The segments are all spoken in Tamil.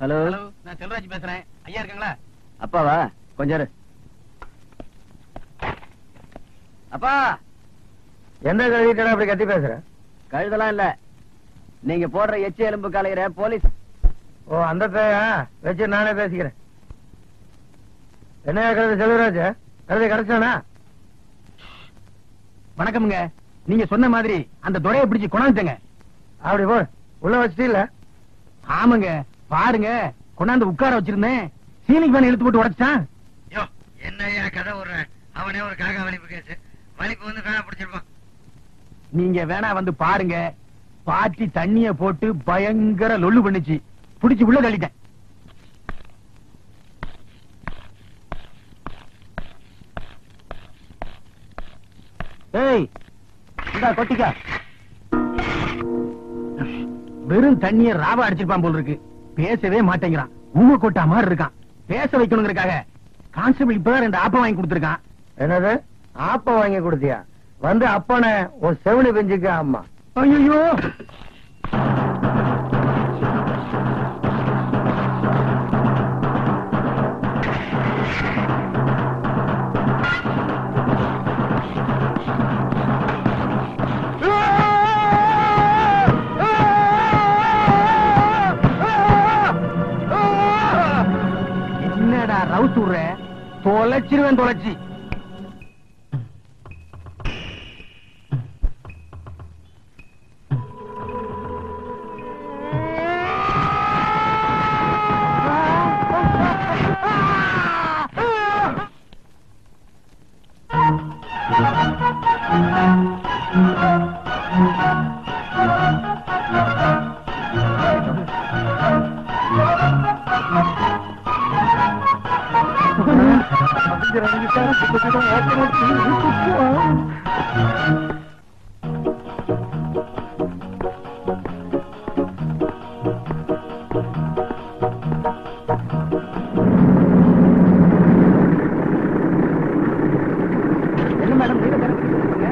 ஹலோ, நான் செல்வராஜ் பேசுறேன். ஐயா இருக்காங்களா? அப்பாவா? கொஞ்சம் இரு. அப்பா, எந்த கழுவிட்டா அப்படி கத்தி பேசுற? கழுதெல்லாம் இல்ல, நீங்க போடுற எச்சி எலும்பு கலையிற போலீஸ். ஓ, அந்த வச்சு நானே பேசிக்கிறேன். என்ன கழுது செல்வராஜ்? கழுதை கிடைச்சானா? வணக்கம்ங்க. நீங்க சொன்ன மாதிரி அந்த துரையை பிடிச்சு கொண்டாந்துட்டேங்க. அப்படி போ, உள்ள வச்சுட்டு இல்ல? ஆமாங்க, பாருங்க, கொண்டாந்து உட்கார வச்சிருந்தேன். சீலிங் ஃபேன் இழுத்து போட்டு உடைச்சான். என்ன கதை விடுற? அவனே ஒரு காக்கா வலிப்பு கேச்சு, வலிப்பு வந்து வேணா பிடிச்சிருப்பான். நீங்க வேணா வந்து பாருங்க. பாட்டி தண்ணிய போட்டு பயங்கர லொல்லு பண்ணிச்சு, புடிச்சு உள்ள தள்ளிட்டேன். ஏய், இந்தா கொட்டிக்கா. வெறும் தண்ணிய ராவா அடிச்சிருப்பான் போல இருக்கு. பேசவே மாட்டேங்கிறான். ஊம கொட்டா மாதிரி இருக்கான். பேச வைக்கணுங்கிறதுக்காக கான்ஸ்டபிள் இப்பதான் 2 ஆப்பம் வாங்கி கொடுத்திருக்கான். என்னது ஆப்ப வாங்கி கொடுத்தியா? வந்து அப்பன ஒரு செவிலி பெஞ்சுக்கு அம்மா. ஐயோ, என்னடா ரவுஸ் விடுற? தொலைச்சிருவேன், தொலைச்சி. என்ன மேடம், நீங்க தானே பேசுறீங்க?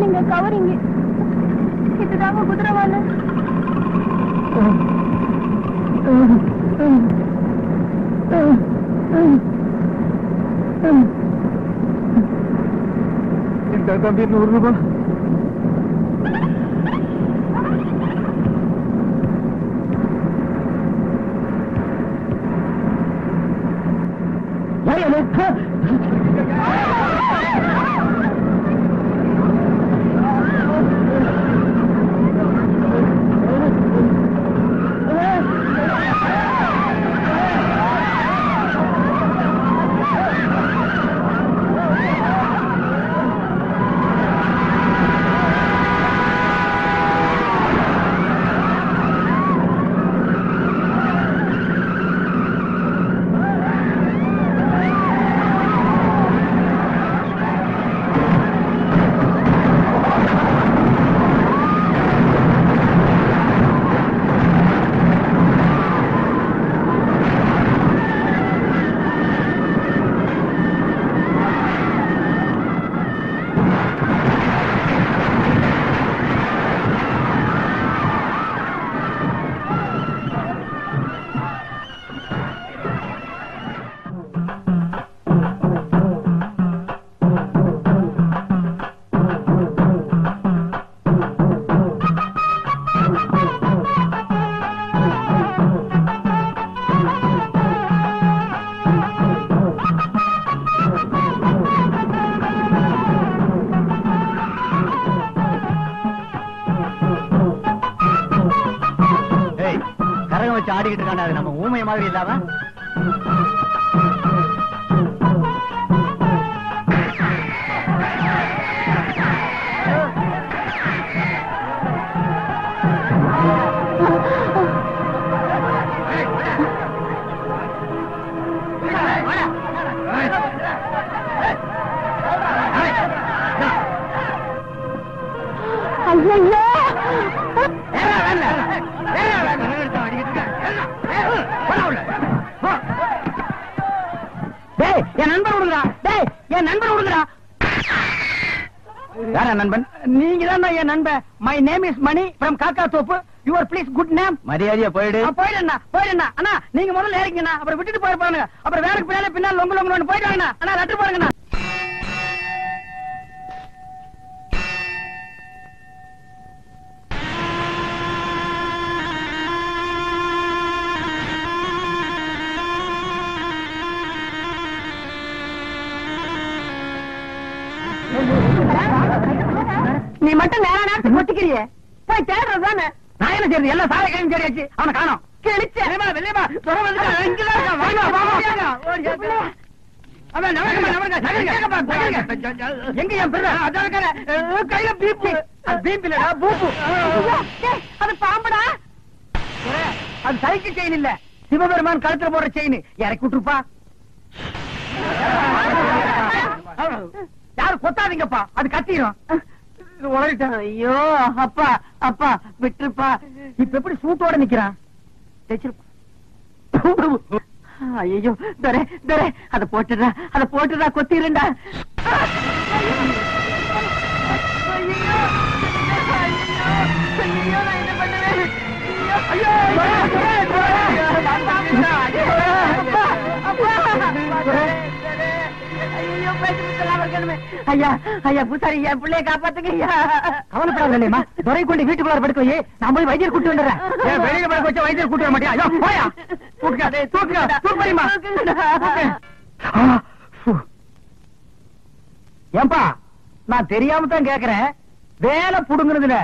நீங்க கவரிங்க. இதுதாங்க குதிரவால. இந்த தம்பி 100 ரூபாய். ஆடிக்கிட்டு இருக்காண்டா, அது நம்ம ஊமைய மாதிரி இல்லாம. என் நண்பர் விடுங்கடா. டேய், என் நண்பர் விடுங்கடா. யாரா நண்பன்? நீங்க தான் என் நண்பன். My name is Mani from Kakka Thoppu. Your please good name. மரியாதையா போயிடு. போயிடுண்ணா. அண்ணா நீங்க முதல்ல ஏறிங்கண்ணா, அப்புறம் விட்டுட்டு போயிருப்பாங்க. அப்புறம் வேலைக்கு பின்னால லொங்கு லொங்கு போயிட்டு வாங்கண்ணா. அண்ணா லெட்டர் பாருங்கண்ணா. நீ மட்டும் நேர நேரத்துக்கு ஒத்திக்கிறியே, போய் தேடுறது தானே. நான் என்ன செய்யறது? எல்லாம் சாலை கையும் தேடியாச்சு, அவனை காணோம். எங்க என் பிள்ளை? கையில பீப்பு. பீப்பிலடா பூப்பு. அது பாம்படா. அது சைக்கிள் செயின் இல்ல, சிவபெருமான் கழுத்துல போடுற செயின். இறக்கி விட்டுருப்பா. யாரு கொத்தாதீங்கப்பா, அது கத்திரும். ஐயோ அப்பா அப்பா விட்டுருப்பா. இப்ப எப்படி சூட்டோட நிக்கிறான்? ஐயோ தரே தரே, அத போட்டுடா கொத்திருண்டா. ஐயா ஐயா பூசாரி, என் பிள்ளைய காப்பாத்துங்க ஐயா. கவலைப்படாதேம்மா, துறை கொண்டு வீட்டுக்குள்ளார படுக்க வை. நான் போய் வைத்தியர் கூட்டு வந்துடுறேன். வெளியில படுக்க வச்சா வைத்தியர் கூட்டு வர மாட்டியா? போயா ஏன்பா, நான் தெரியாம தான் கேக்குறேன். வேலை புடுங்குறதுல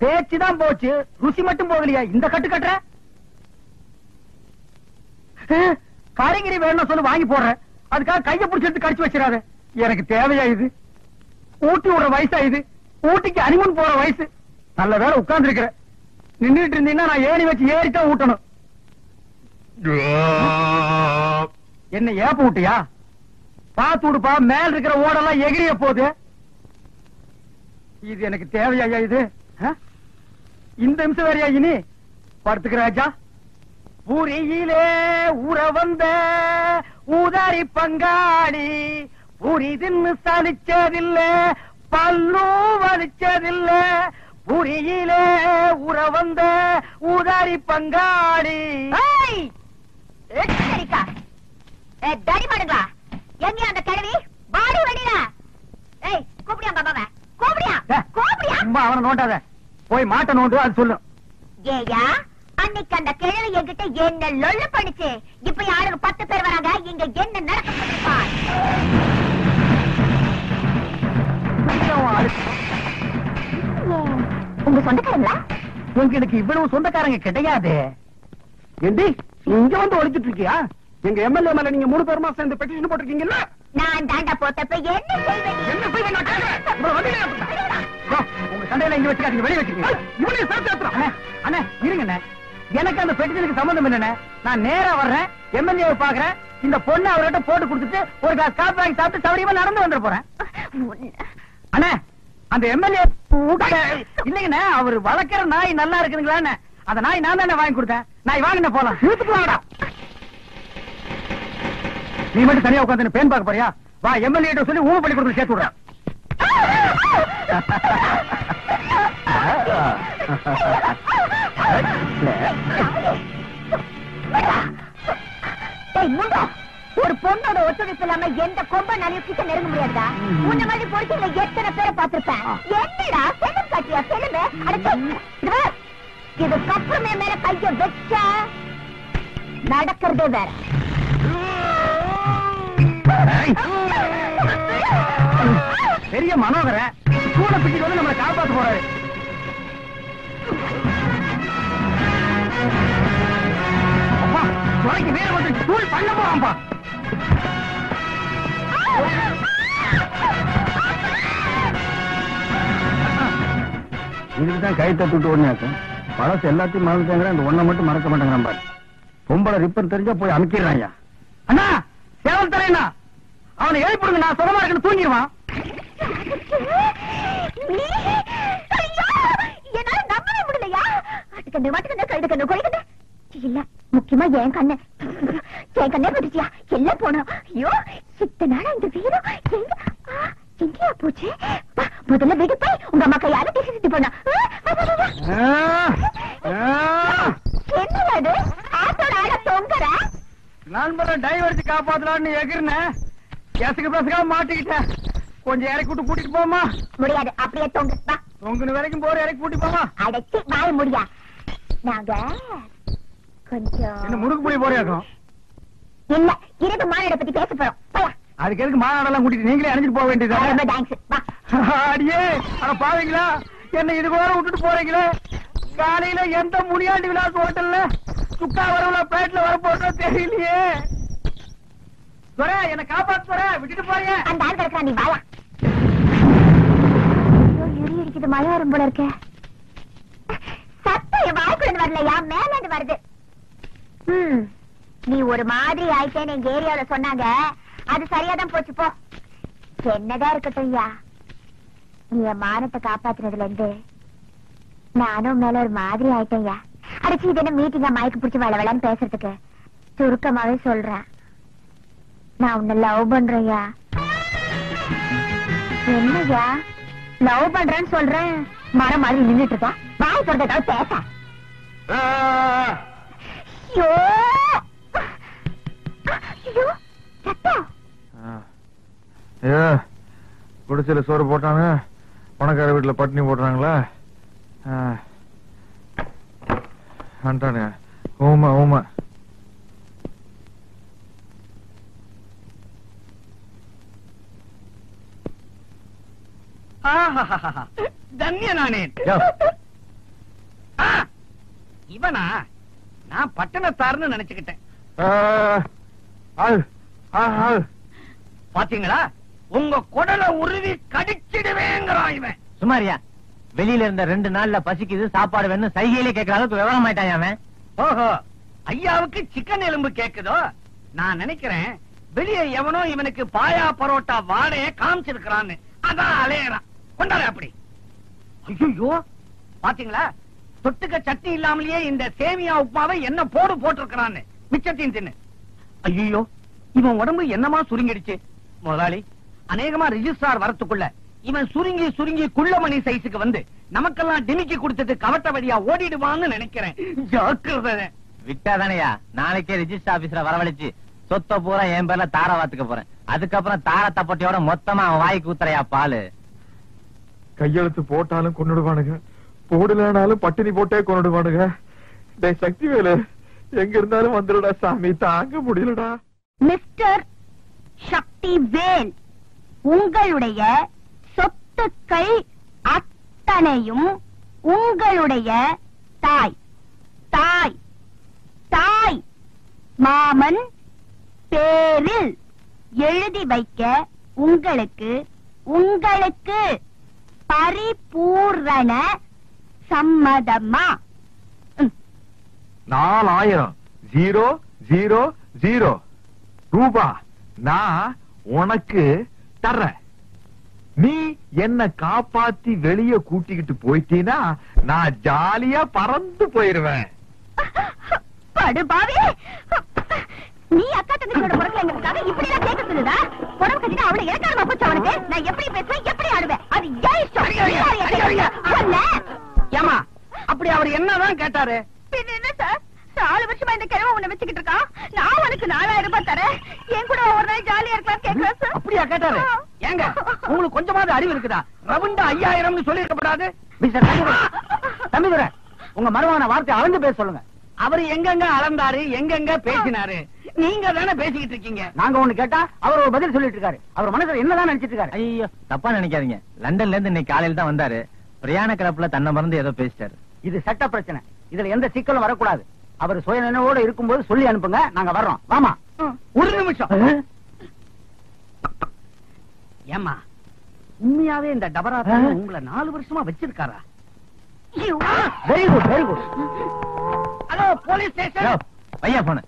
பேச்சுதான் போச்சு, ருசி மட்டும் போகலையா? இந்த கட்டு கட்டுற காய்கறி வேணும் சொல்லு, வாங்கி போடுறேன். அதுக்காக கைய பிடிச்சிட்டு கடிச்சு வச்சிடாத. எனக்கு தேவையா இது? ஊட்டி விடுற வயசா இது? ஊட்டிக்கு அனிமன் போற வயசு. நல்ல வேலை உட்கார்ந்து இருக்கிற. நின்றுட்டு இருந்தீங்கன்னா நான் ஏணி வச்சு ஏறித்தான் ஊட்டணும். என்ன ஏப்ப விட்டியா? பாத்து விடுப்பா, மேல இருக்கிற ஓடெல்லாம் எகிரிய போகுது. இது எனக்கு தேவையா இது? இந்த நிமிஷம் வேறையா இனி? படுத்துக்கிற ராஜா. பூரியிலே ஊற வந்த ஊதாரி பங்காளி, பூரி தின்னு சலிச்சதில்ல, பல்லு வலிச்சதில்ல. பூரியிலே ஊற வந்த ஊதாரி பங்காளி. தடிமாடுங்களா, எங்க அந்த கிழவி? பாடி வடில. ஏய் கூப்பிடியா பாபாவ? கூப்பிடியா? அவனை நோண்டாத, போய் மாட்ட நோண்டு, அது சொல்லு. ஏயா, அன்னைக்கு அந்த கிழவி என்கிட்ட என்ன லொல்லு பண்ணிச்சு. இப்ப யாருக்கு 10 பேர் வராங்க, இங்க என்ன நடக்க போகுதுப்பா? உங்க சொந்தக்காரங்களா? உங்களுக்கு இவ்வளவு சொந்தக்காரங்க கிடையாது. ஏண்டி இங்க வந்து ஒழிச்சிட்டு இருக்கியா? எங்க எம்எல்ஏ மேல நீங்க 3 பேருமா சேர்ந்து பெட்டிஷன் போட்டிருக்கீங்கல்ல? நான் தாண்டா போட்டப்ப என்ன செய்வேன்? உங்க சண்டையில இங்க வச்சுக்காதீங்க, வெளியே வச்சுக்கீங்க. இவனையும் சேர்த்து அண்ணே இருங்கண்ணே, எனக்கு அந்த பெட்டிஷனுக்கு சம்பந்தம் இல்லண்ணே. நான் நேரா வர்றேன், எம்எல்ஏ பாக்குறேன். இந்த பொண்ணு அவர்கிட்ட போட்டு கொடுத்துட்டு ஒரு கிளாஸ் காப்பி வாங்கி சாப்பிட்டு சௌரியமா நடந்து வந்துட போறேன். அண்ணே அந்த எம்எல்ஏ இல்லைங்கண்ணே, அவர் வளர்க்கிற நாய் நல்லா இருக்குதுங்களா? அந்த நாய் நான் தானே வாங்கி கொடுத்தேன். நாய் வாங்கின போலாம். வாங்கடா. நீ மட்டும் தனியா உட்காந்து பேன் பார்க்க போறியா? வா, எம்எல்ஏ சொல்லி ஊமை பள்ளிக்கூடத்தில் சேர்த்து விடுறேன். ஒரு பொண்ணோட ஒத்துழைப்பு இல்லாம எந்த கொம்ப நிறைய கிட்ட நெருங்க முடியாதா? உன்ன மாதிரி பொறுக்கல எத்தனை பேரை பார்த்திருப்பேன். என்னடா செல்லும் காட்டியா? செல்லுமே இதுக்கப்புறமே மேல கைய வச்ச நடக்கிறதே வேற. பெரிய மனோகர கூட பிடிச்சு வந்து நம்மளை காப்பாற்ற போறாரு. அப்பா துறைக்கு வேற வந்து தூள் பண்ண போறான்பா. இதுக்குதான் கை தட்டு ஓடினாக்கும் பழசு எல்லாத்தையும் மறந்துட்டாங்க. அந்த ஒன்ன மட்டும் மறக்க மாட்டேங்கிறான் பாரு. பொம்பளை ரிப்பர் தெரிஞ்சா போய் அமைக்கிறான். அண்ணா சேவல் தரேண்ணா, அவனை எழுப்பிடுங்க. நான் சுகமா இருக்குன்னு தூங்கிடுவான். கண்ணு மாட்டு கண்ணு கழுது கண்ணு கோழி கண்ணு இல்ல முக்கியமா என் கண்ணு பட்டுச்சியா எல்லாம் போனோம். ஐயோ இத்தனை நாளா இந்த வீரம் எங்கேயா போச்சு? முதல்ல வீட்டுக்கு போய் உங்க அம்மா கையால பேசிட்டு போனா. என்னது ஆத்தோட ஆள தொங்குற? நண்பரை டைவர்ஸ் காப்பாத்தலான்னு எகிர்னேன். கேசுக்கு பேசுக்காம மாட்டிக்கிட்டேன். கொஞ்சம் இறக்கி விட்டு கூட்டிட்டு போமா. முடியாது, அப்படியே தொங்கு. தொங்குன வரைக்கும் போற இறக்கி கூட்டி போமா. அடைச்சி வாய முடியா. நாங்க கொஞ்சம் என்ன முறுக்கு புளி போறியாக்கும்? இல்ல இரவு மாநாட பத்தி பேச போறோம். போயா. அதுக்கு எதுக்கு மாநாடெல்லாம் கூட்டிட்டு நீங்களே அணிஞ்சிட்டு போக வேண்டியது? அடியே அட பாவீங்களா, என்ன இது கூட விட்டுட்டு போறீங்களே? காலையில எந்த முனியாண்டி விலாஸ் ஹோட்டல்ல சுக்கா வரவுல பிளேட்ல வர போட்டோ தெரியலையே. என்ன காப்பாத்து வர விட்டுட்டு போறீங்க. அந்த ஆள் கிடக்குறா, நீ வாயா. இடி அடிக்குது, மழை வரும் போல இருக்க. சத்தம் என் வாய்க்குள்ள வரலையா, மேல வருது. நீ ஒரு மாதிரி ஆயிட்டேன்னு எங்க ஏரியாவில சொன்னாங்க. அது சரியாதான் போச்சு போ. என்னதான் இருக்கட்டும் ஐயா, நீ என் மானத்தை காப்பாத்துனதுல இருந்து நானும் மேல ஒரு மாதிரி ஆயிட்டேன்யா. அடிச்சு இது என்ன மீட்டிங்கா மயக்கு பிடிச்சி வளவளன்னு பேசுறதுக்கு? சுருக்கமாவே சொல்றேன், நான் உன்னை லவ் பண்றேன்யா. என்னய்யா லவ் பண்றேன்னு சொல்றேன், மரம் மாதிரி நின்றுட்டு இருக்கா. வாய் சொல்றதாவது பேச. குடிசையில சோறு போட்டாங்க, பணக்கார வீட்டுல பட்டினி போடுறாங்களா? வந்துட்டானே. ஊமா ஊமா. தன்ய நானே. இவனா நான் பட்டணத்தார்னு நினைச்சுக்கிட்டேன். பாத்தீங்களா, உங்க குடலை உருவி கடிச்சிடுவேங்கிறான் இவன். சுமாரியா, வெளியில இருந்த 2 நாள்ல பசிக்குது, சாப்பாடு வேணும் சைகையிலே கேட்கற அளவுக்கு விவரம் ஆயிட்டான் அவன். ஓஹோ, ஐயாவுக்கு சிக்கன் எலும்பு கேக்குதோ? நான் நினைக்கிறேன் வெளியே எவனோ இவனுக்கு பாயா பரோட்டா வாடையே காமிச்சிருக்கிறான்னு அதான் அலையறான். கொண்டாரு அப்படி. ஐயோ பாத்தீங்களா, தொட்டுக்க சட்னி இல்லாமலேயே இந்த சேமியா உப்புமாவை என்ன போட்டிருக்கிறான்னு மிச்சத்தையும் தின்னு. ஐயோ, இவன் உடம்பு என்னமா சுருங்கிடுச்சு. முதலாளி, அநேகமா ரிஜிஸ்ட்ரார் வரத்துக்குள்ள இவன் சுருங்கி சுருங்கி குள்ளமணி சைஸுக்கு வந்து நமக்கெல்லாம் டிமிக்கி கொடுத்தது கவட்ட வழியா ஓடிடுவான்னு நினைக்கிறேன். ஜாக்கிரதை. விட்டாதானையா, நாளைக்கே ரிஜிஸ்டர் ஆபீஸ்ல வரவழைச்சு சொத்த பூரா என் பேர்ல தார வாத்துக்க போறேன். அதுக்கப்புறம் தார தப்பட்டியோட மொத்தமா அவன் வாய்க்கு ஊத்துறையா பாலு. கையெழுத்து போட்டாலும் கொண்டுடுவானுங்க, போடலனாலும் பட்டினி போட்டே கொண்டுடுவானுங்க. டேய் சக்தி வேலு, எங்க இருந்தாலும் வந்துடுடா சாமி, தாங்க முடியலடா. மிஸ்டர் சக்தி வேல், உங்களுடைய சொத்துக்கள் அத்தனையும் உங்களுடைய தாய் தாய் தாய் மாமன் பேரில் எழுதி வைக்க உங்களுக்கு உங்களுக்கு பரிபூரண சம்மதமா? 4000 ரூபா நான் உனக்கு தர்றேன். நீ என்ன காப்பாத்தி வெளியே கூட்டிக்கிட்டு போயிட்டீனா நான் ஜாலியா பறந்து போயிருவேன். படுபாவி, நீ அக்கா தங்கச்சியோட பிறக்கலைங்கிறதுக்காக இப்படி எல்லாம் கேட்க சொல்லுதா? புறம் கட்டிட்டு அவளை இறக்காரமா போச்சு அவனுக்கு. நான் எப்படி பேசுவேன், எப்படி ஆடுவேன், அது ஏன் இஷ்டம். ஏமா அப்படி அவர் என்னதான் கேட்டாரு? பின்ன என்ன சார், 4 வருஷமா இந்த கிழமை உன்னை வச்சுக்கிட்டு இருக்கான். நான் உனக்கு 4000 ரூபாய் தரேன், என் கூட ஒரு நாள் ஜாலியா இருக்கலாம் கேட்கிறேன் சார். அப்படியா கேட்டாரு? ஏங்க உங்களுக்கு கொஞ்சமாவது அறிவு இருக்குதா? ரவுண்டா 5000 சொல்லி இருக்கப்படாது. தம்பிதுரை, உங்க மருமான வார்த்தை அளந்து பேச சொல்லுங்க. அவரு எங்கெங்க அளந்தாரு, எங்கெங்க பேசினாரு, நீங்க தானே பேசிக்கிட்டு இருக்கீங்க. நாங்க ஒண்ணு கேட்டா அவர் ஒரு பதில் சொல்லிட்டு இருக்காரு. அவர் மனசுல என்னதான் நினைச்சிட்டு இருக்காரு? ஐயோ தப்பா நினைக்காதீங்க, லண்டன்ல இருந்து இன்னைக்கு காலையில தான் வந்தாரு. பிரயாண கிளப்புல தன்னை மறந்து ஏதோ பேசிட்டாரு. இது சட்ட பிரச்சனை, இதுல எந்த சிக்கலும் வரக்கூடாது. அவர் சுய நினைவோட இருக்கும்போது சொல்லி அனுப்புங்க, நாங்க வர்றோம். வாமா. ஒரு நிமிஷம். ஏமா உண்மையாவே இந்த டபரா உங்களை 4 வருஷமா வச்சிருக்காரா? Very good very good. Hello police station. பையா போன